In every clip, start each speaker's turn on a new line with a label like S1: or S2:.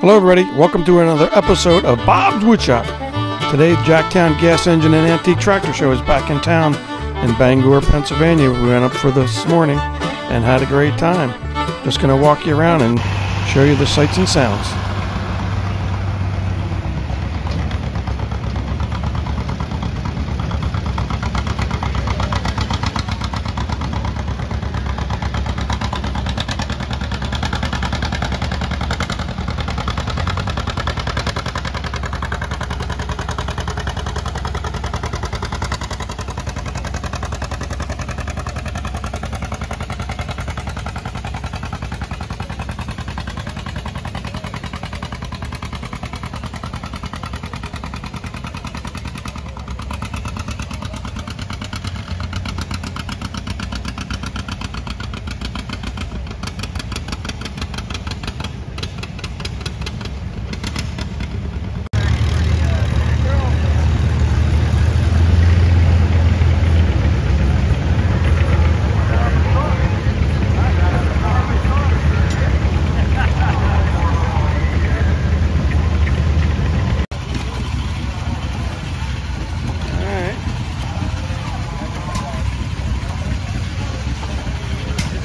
S1: Hello everybody, welcome to another episode of Bob's Woodshop. Today, Jacktown Gas Engine and Antique Tractor Show is back in town in Bangor, Pennsylvania. We went up for this morning and had a great time. Just going to walk you around and show you the sights and sounds.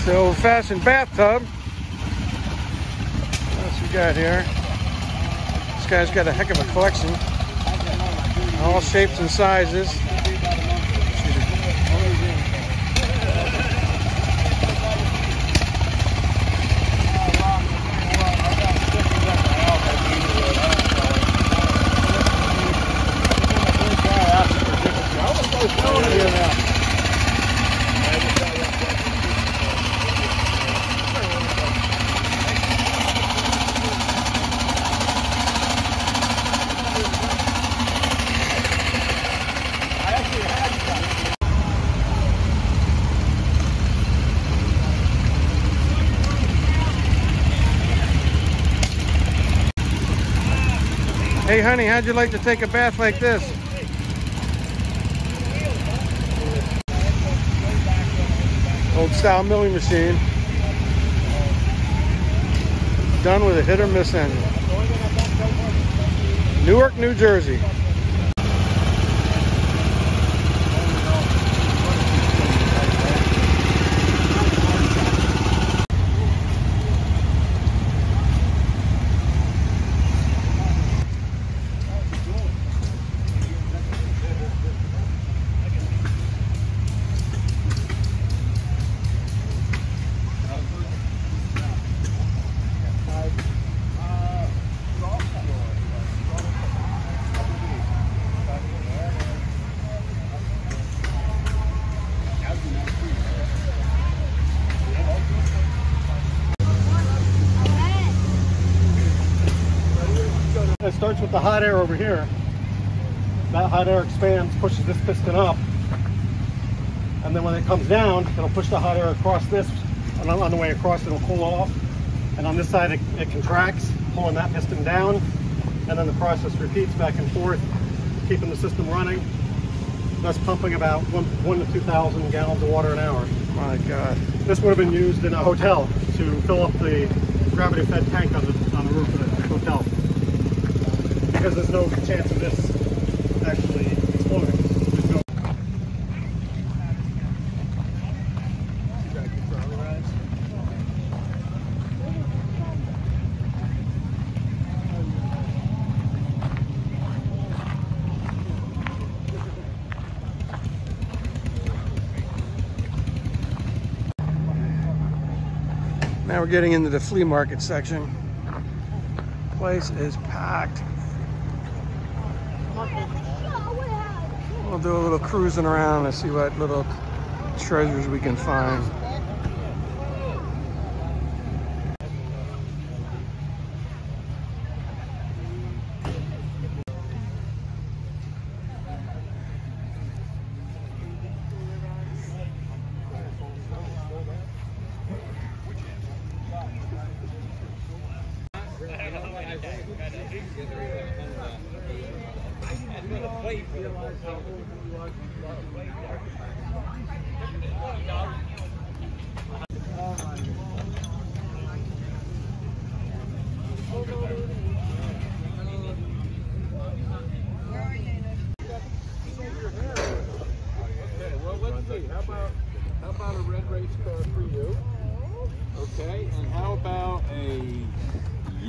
S1: The old-fashioned bathtub. What else we got here? This guy's got a heck of a collection. All shapes and sizes. Hey honey, how'd you like to take a bath like this? Old style milling machine. Done with a hit or miss engine. Newark, New Jersey.
S2: It starts with the hot air over here. That hot air expands, pushes this piston up, and then when it comes down, it'll push the hot air across this, and on the way across it'll cool off, and on this side it contracts, pulling that piston down, and then the process repeats back and forth, keeping the system running, thus pumping about 1 to 2,000 gallons of water an hour.
S1: My God.
S2: This would have been used in a hotel to fill up the gravity-fed tank on the roof of the hotel. Because there's no chance of this actually exploding. There's no...
S1: Now we're getting into the flea market section. Place is packed. We'll do a little cruising around and see what little treasures we can find.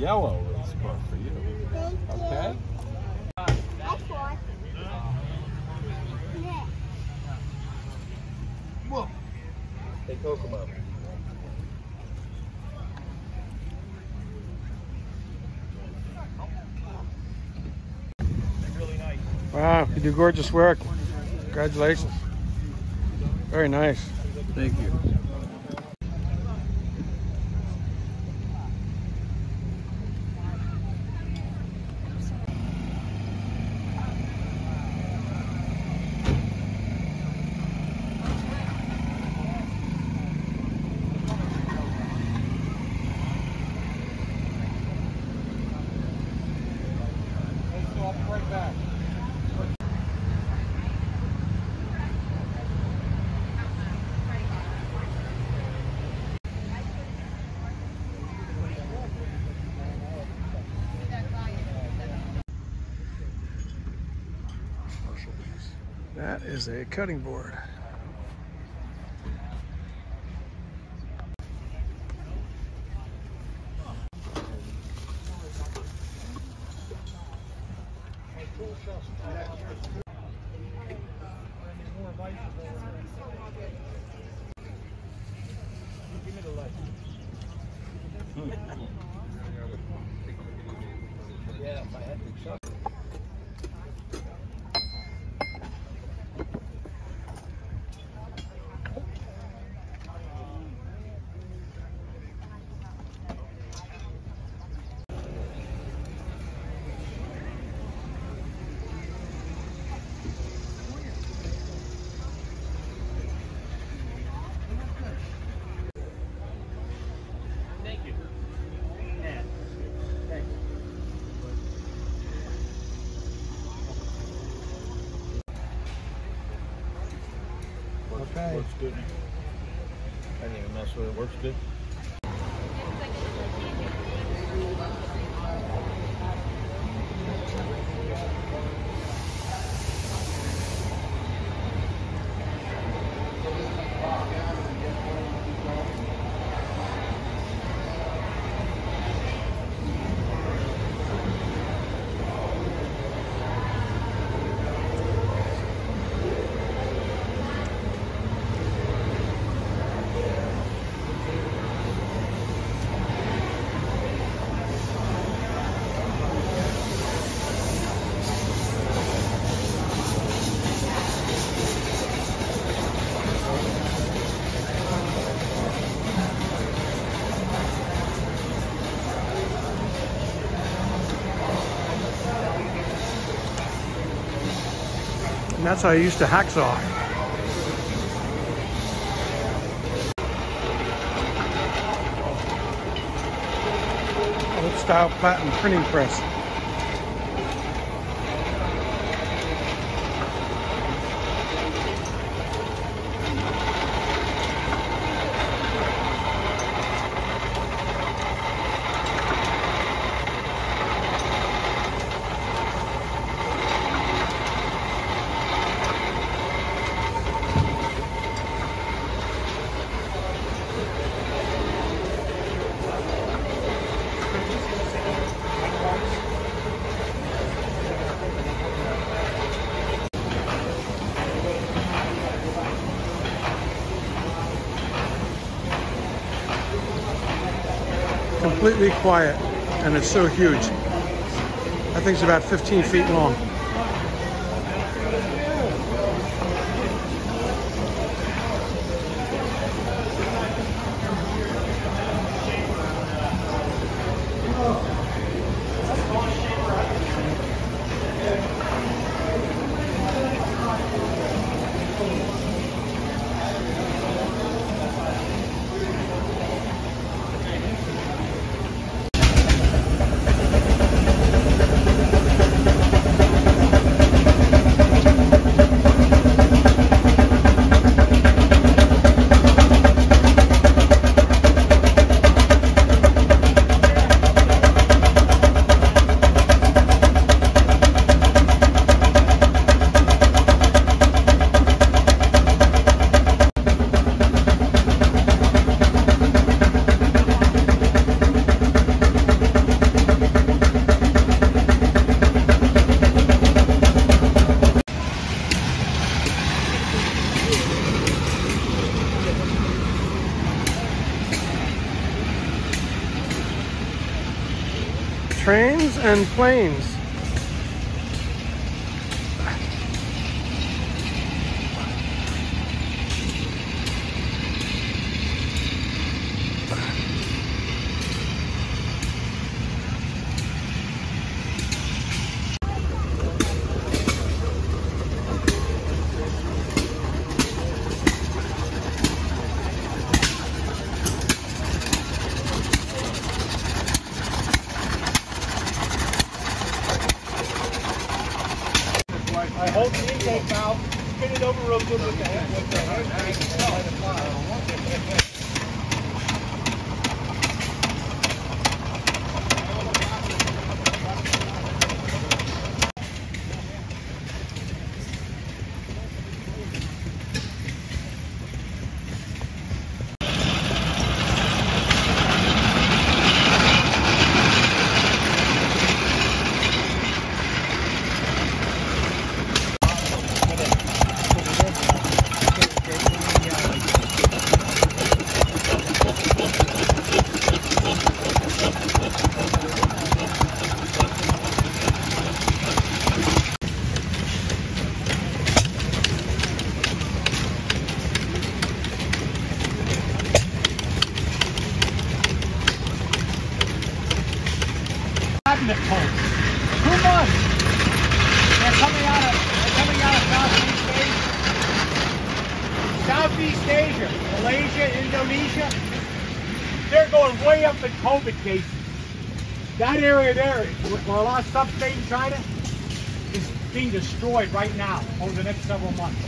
S3: yellow is for you. Okay? Hey, Kokomo.
S1: Wow, you do gorgeous work. Congratulations. Very nice.
S3: Thank you.
S2: Right back.
S1: That is a cutting board.
S3: Yeah, if I had to chuck. Thank you. Yeah. Thank you.
S1: Okay.
S3: Works good. I didn't even mess with it. Works good.
S1: And that's how I used to hacksaw. Old style platen printing press. Completely quiet, and it's so huge. That thing's about 15 feet long. trains and planes.
S2: I hold the intake valve, spin it over real good with the hand brake, and let it fly. Cabinet poles. 2 months. They're coming out of Southeast Asia, Malaysia, Indonesia. They're going way up in COVID cases. That area there, where a lot of stuff's made in China, is being destroyed right now over the next several months.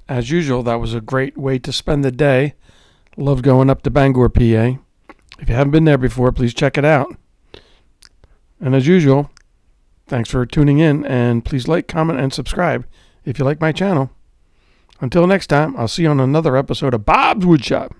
S1: As usual, that was a great way to spend the day. Love going up to Bangor, PA. If you haven't been there before, please check it out. And as usual, thanks for tuning in, and please like, comment, and subscribe if you like my channel. Until next time, I'll see you on another episode of Bob's Woodshop.